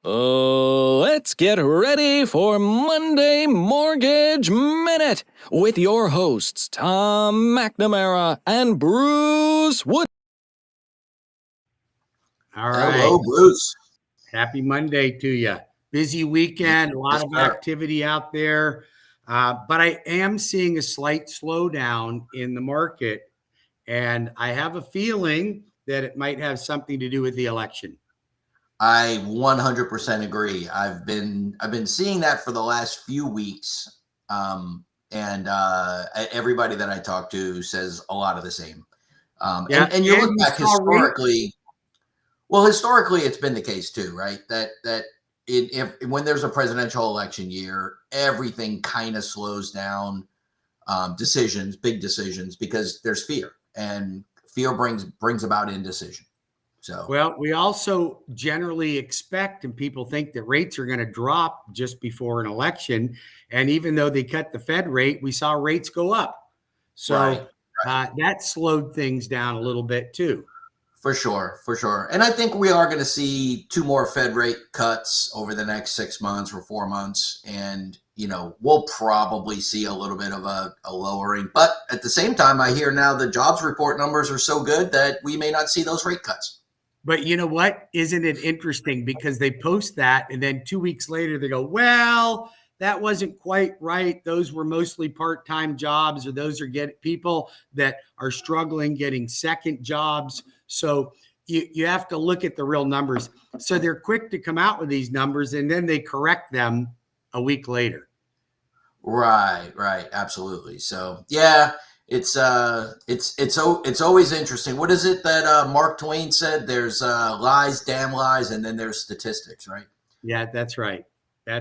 Let's get ready for Monday Mortgage Minute with your hosts, Tom McNamara and Bruce Woodburn. All right. Hello, Bruce. Happy Monday to you. Busy weekend, a lot of activity out there. But I am seeing a slight slowdown in the market. And I have a feeling that it might have something to do with the election. I 100% agree. I've been seeing that for the last few weeks. And everybody that I talk to says a lot of the same. And you look back historically. Well, historically, it's been the case too, right? That when there's a presidential election year, everything kind of slows down. Big decisions, because there's fear, and fear brings about indecision. So, well, we also generally expect, and people think, that rates are going to drop just before an election. And even though they cut the Fed rate, we saw rates go up. So that slowed things down a little bit too. For sure. And I think we are going to see 2 more Fed rate cuts over the next 6 months or 4 months. And, we'll probably see a little bit of a lowering. But at the same time, I hear now the jobs report numbers are so good that we may not see those rate cuts. But you know what? Isn't it interesting? Because they post that, and then 2 weeks later they go, well, that wasn't quite right. Those were mostly part-time jobs, or those are people that are struggling getting second jobs. So you have to look at the real numbers. So they're quick to come out with these numbers, and then they correct them a week later. Right. Absolutely. So, yeah. It's always interesting. What is it that Mark Twain said? There's lies, damn lies, and then there's statistics, right? Yeah, that's right.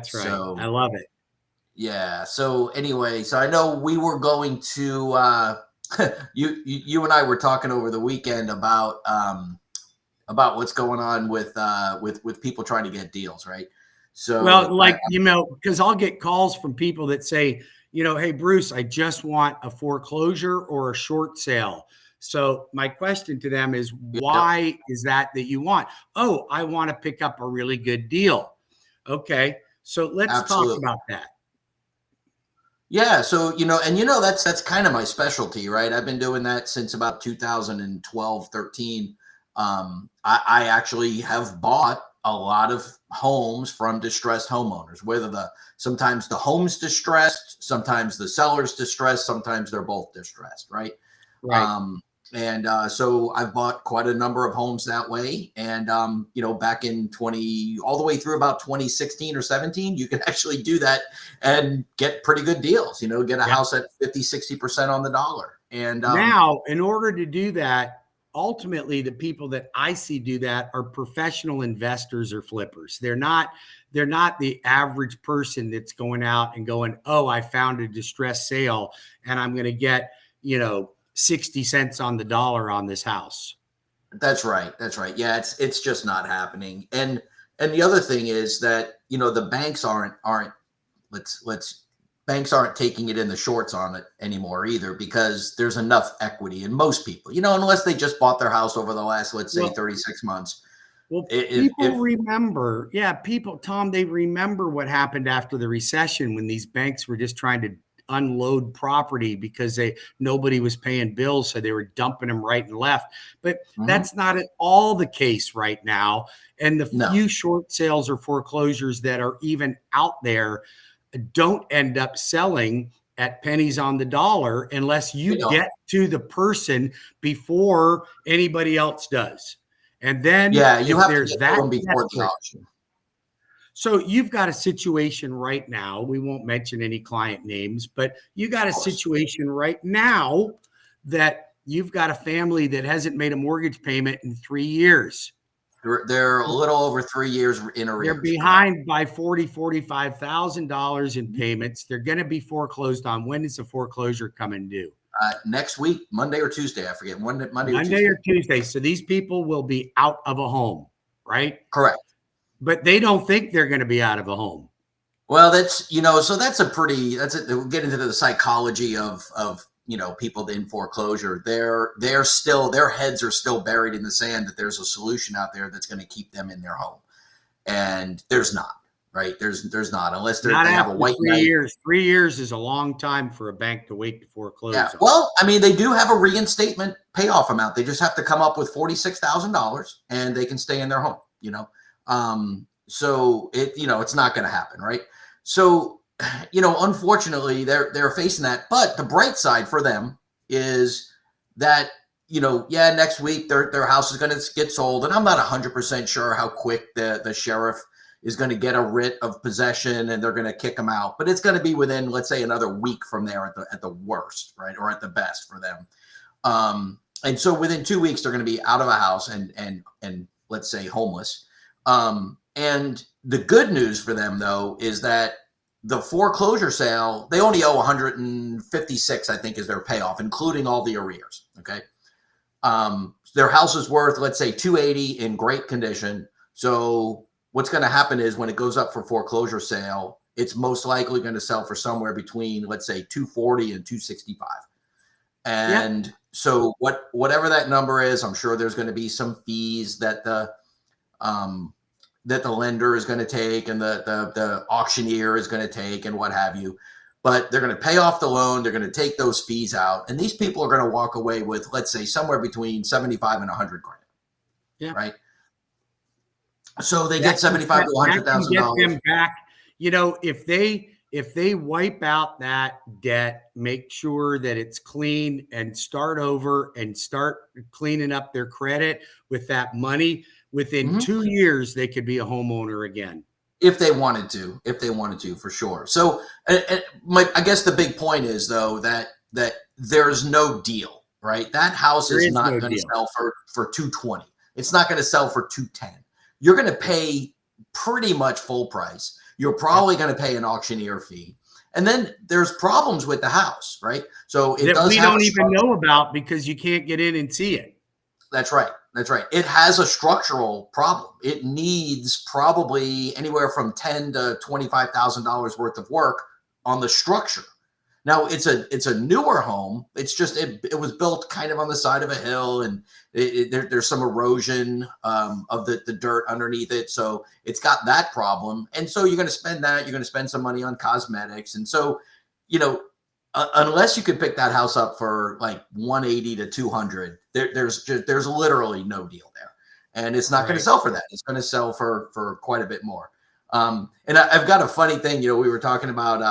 So, I love it. Yeah. So anyway, I know we were going to you and I were talking over the weekend about what's going on with people trying to get deals, right? So, well, because I'll get calls from people that say, hey, Bruce, I just want a foreclosure or a short sale. So my question to them is, why is that you want? Oh, I want to pick up a really good deal. Okay. So let's talk about that. Yeah. So, that's kind of my specialty, right? I've been doing that since about 2012, 13. I actually have bought a lot of homes from distressed homeowners, sometimes the home's distressed, sometimes the seller's distressed, sometimes they're both distressed, right? So I've bought quite a number of homes that way. And, back in all the way through about 2016 or 17, you can actually do that and get pretty good deals, get a house at 50, 60% on the dollar. And now, in order to do that, ultimately, the people that I see do that are professional investors or flippers. They're not the average person that's going out and going, oh, I found a distressed sale and I'm going to get, 60 cents on the dollar on this house. That's right. Yeah, it's just not happening. And the other thing is that, the banks aren't banks aren't taking it in the shorts on it anymore either, because there's enough equity in most people, unless they just bought their house over the last, let's say, 36 months. Well, remember, Tom, they remember what happened after the recession, when these banks were just trying to unload property because nobody was paying bills. So they were dumping them right and left. But that's not at all the case right now. And the few short sales or foreclosures that are even out there don't end up selling at pennies on the dollar unless you get to the person before anybody else does. And then you have to get to them before the auction. So you've got a situation right now. We won't mention any client names, but you got a situation right now that you've got a family that hasn't made a mortgage payment in 3 years. They're a little over 3 years in arrears. They're behind by $45,000 in payments. They're going to be foreclosed on. When is the foreclosure coming due? Next week, Monday or Tuesday. I forget. Monday or Tuesday. So these people will be out of a home, right? Correct. But they don't think they're going to be out of a home. Well, that's, so we'll get into the psychology of people in foreclosure. Their heads are still buried in the sand that there's a solution out there that's going to keep them in their home. And there's not, right? There's not, unless they Not have a after white 3 knight. years. 3 years is a long time for a bank to wait to foreclose Yeah. on. Well, I mean, they do have a reinstatement payoff amount. They just have to come up with $46,000 and they can stay in their home, so it's not going to happen. Right. So, unfortunately they're facing that, but the bright side for them is that, next week their house is going to get sold. And I'm not 100% sure how quick the sheriff is going to get a writ of possession and they're going to kick them out, but it's going to be within, let's say, another week from there at the worst, right? Or at the best for them. And so within 2 weeks, they're going to be out of a house and let's say homeless. And the good news for them, though, is that the foreclosure sale, they only owe 156, I think, is their payoff, including all the arrears. Okay. Their house is worth, let's say, 280 in great condition. So what's going to happen is when it goes up for foreclosure sale, it's most likely going to sell for somewhere between, let's say, 240 and 265. And so whatever that number is, I'm sure there's going to be some fees that the lender is going to take and the auctioneer is going to take and what have you. But they're going to pay off the loan. They're going to take those fees out. And these people are going to walk away with, let's say, somewhere between 75 and 100 grand. Yeah. Right. So they get 75 to $100,000. Get them back. If they wipe out that debt, make sure that it's clean and start over and start cleaning up their credit with that money, within 2 years, they could be a homeowner again. If they wanted to, for sure. So I guess the big point is, though, that there's no deal, right? That house is not going to sell for 220. It's not going to sell for 210. You're going to pay pretty much full price. You're probably going to pay an auctioneer fee. And then there's problems with the house, right? So it does. We don't even know about because you can't get in and see it. That's right. It has a structural problem. It needs probably anywhere from $10,000 to $25,000 worth of work on the structure. Now it's a newer home. It's just it was built kind of on the side of a hill, and there's some erosion of the dirt underneath it. So it's got that problem. And so you're going to spend that. You're going to spend some money on cosmetics. And so, unless you could pick that house up for like 180 to 200, there's literally no deal there, and it's not going to sell for that. It's going to sell for quite a bit more. And I've got a funny thing. We were talking about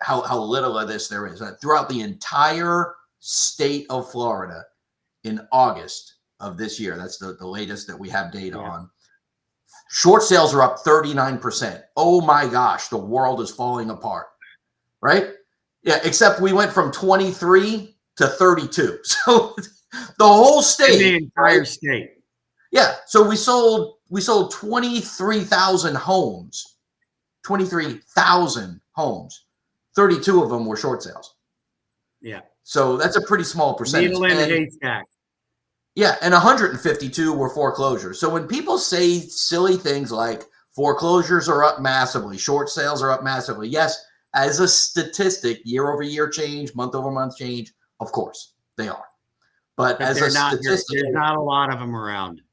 how little of this there is throughout the entire state of Florida in August of this year. That's the latest that we have data on. Short sales are up 39%. Oh my gosh, the world is falling apart. Right? Yeah, except we went from 23 to 32. So the whole state. The entire state. Yeah. So we sold 23,000 homes. 23,000 homes. 32 of them were short sales. Yeah. So that's a pretty small percentage. Needle in a haystack. Yeah, and 152 were foreclosures. So when people say silly things like foreclosures are up massively, short sales are up massively, yes, as a statistic, year over year change, month over month change, of course they are. But as a statistic, there's not a lot of them around.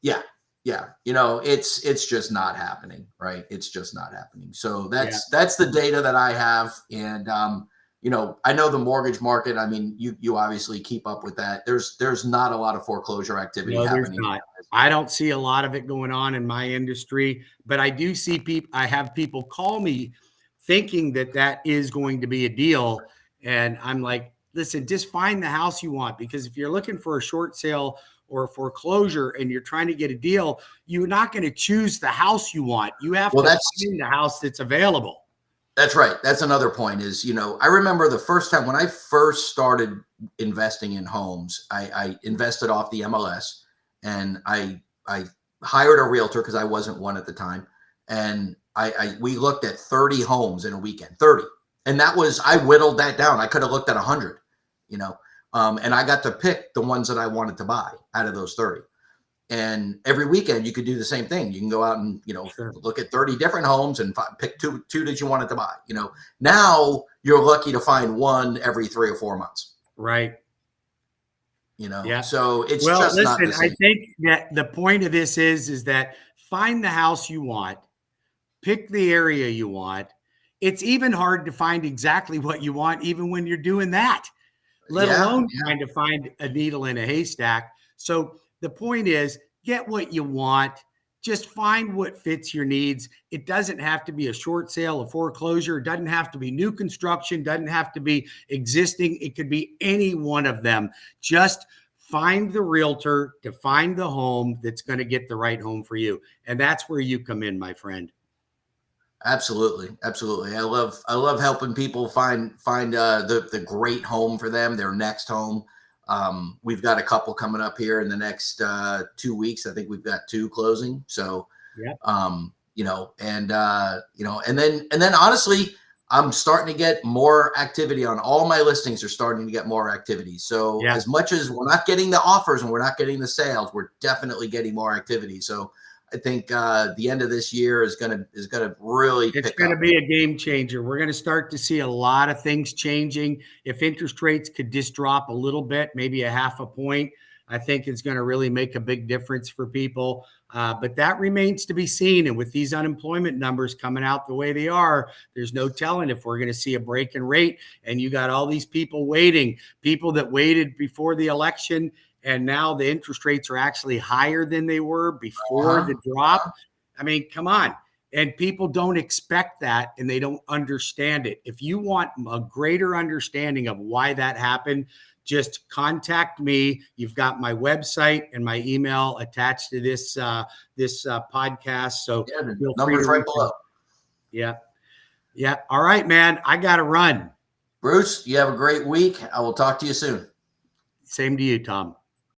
Yeah. It's just not happening, right? It's just not happening. So that's the data that I have. And I know the mortgage market. I mean, you obviously keep up with that. There's not a lot of foreclosure activity happening. There's not. I don't see a lot of it going on in my industry, but I do see people. I have people call me thinking that is going to be a deal. And I'm like, listen, just find the house you want, because if you're looking for a short sale or a foreclosure and you're trying to get a deal, you're not going to choose the house you want. You have to find the house that's available. That's right. That's another point is, I remember the first time when I first started investing in homes, I invested off the MLS, and I hired a realtor because I wasn't one at the time. And we looked at 30 homes in a weekend, 30. And I whittled that down. I could have looked at 100, and I got to pick the ones that I wanted to buy out of those 30. And every weekend you could do the same thing. You can go out and, look at 30 different homes and pick two that you wanted to buy. Now you're lucky to find one every 3 or 4 months. Right. So it's just not the same. I think that the point of this is that find the house you want, pick the area you want. It's even hard to find exactly what you want, even when you're doing that, let alone trying to find a needle in a haystack. So the point is, get what you want. Just find what fits your needs. It doesn't have to be a short sale, a foreclosure. It doesn't have to be new construction. Doesn't have to be existing. It could be any one of them. Just find the realtor to find the home that's going to get the right home for you. And that's where you come in, my friend. Absolutely. Absolutely. I love helping people find the great home for them, their next home. We've got a couple coming up here in the next 2 weeks. I think we've got 2 closing. So, and then honestly, I'm starting to get more activity on all my listings are starting to get more activity. So as much as we're not getting the offers and we're not getting the sales, we're definitely getting more activity. So I think the end of this year is gonna really it's going to be a game changer. We're going to start to see a lot of things changing. If interest rates could just drop a little bit, maybe a half a point, I think it's going to really make a big difference for people. But that remains to be seen. And with these unemployment numbers coming out the way they are, there's no telling if we're going to see a break in rate. And you got all these people waiting, people that waited before the election. And now the interest rates are actually higher than they were before the drop. I mean, come on. And people don't expect that and they don't understand it. If you want a greater understanding of why that happened, just contact me. You've got my website and my email attached to this podcast. So the number's right below. Yeah. All right, man. I got to run. Bruce, you have a great week. I will talk to you soon. Same to you, Tom.